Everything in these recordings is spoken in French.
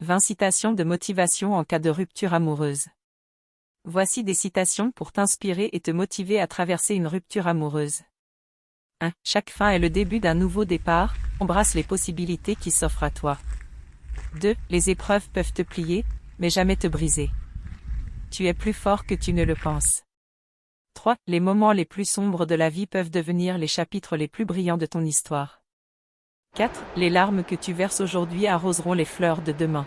20 citations de motivation en cas de rupture amoureuse. Voici des citations pour t'inspirer et te motiver à traverser une rupture amoureuse. 1. Chaque fin est le début d'un nouveau départ, embrasse les possibilités qui s'offrent à toi. 2. Les épreuves peuvent te plier, mais jamais te briser. Tu es plus fort que tu ne le penses. 3. Les moments les plus sombres de la vie peuvent devenir les chapitres les plus brillants de ton histoire. 4. Les larmes que tu verses aujourd'hui arroseront les fleurs de demain.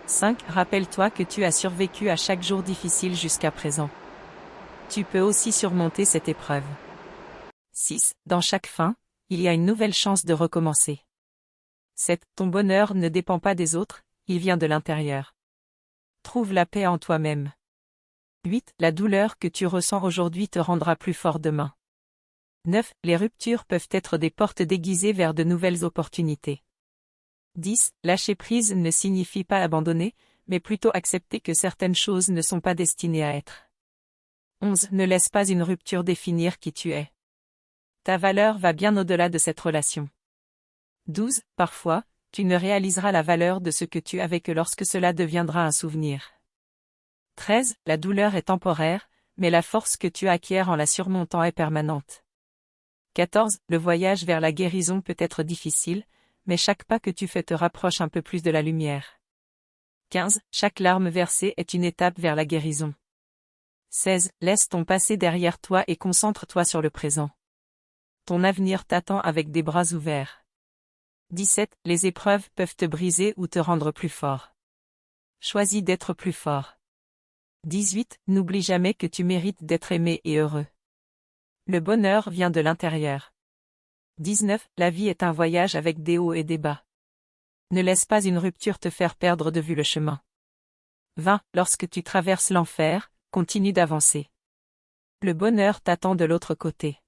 5. Rappelle-toi que tu as survécu à chaque jour difficile jusqu'à présent. Tu peux aussi surmonter cette épreuve. 6. Dans chaque fin, il y a une nouvelle chance de recommencer. 7. Ton bonheur ne dépend pas des autres, il vient de l'intérieur. Trouve la paix en toi-même. 8. La douleur que tu ressens aujourd'hui te rendra plus fort demain. 9. Les ruptures peuvent être des portes déguisées vers de nouvelles opportunités. 10. Lâcher prise ne signifie pas abandonner, mais plutôt accepter que certaines choses ne sont pas destinées à être. 11. Ne laisse pas une rupture définir qui tu es. Ta valeur va bien au-delà de cette relation. 12. Parfois, tu ne réaliseras la valeur de ce que tu avais que lorsque cela deviendra un souvenir. 13. La douleur est temporaire, mais la force que tu acquiers en la surmontant est permanente. 14. Le voyage vers la guérison peut être difficile, mais chaque pas que tu fais te rapproche un peu plus de la lumière. 15. Chaque larme versée est une étape vers la guérison. 16. Laisse ton passé derrière toi et concentre-toi sur le présent. Ton avenir t'attend avec des bras ouverts. 17. Les épreuves peuvent te briser ou te rendre plus fort. Choisis d'être plus fort. 18. N'oublie jamais que tu mérites d'être aimé et heureux. Le bonheur vient de l'intérieur. 19. La vie est un voyage avec des hauts et des bas. Ne laisse pas une rupture te faire perdre de vue le chemin. 20. Lorsque tu traverses l'enfer, continue d'avancer. Le bonheur t'attend de l'autre côté.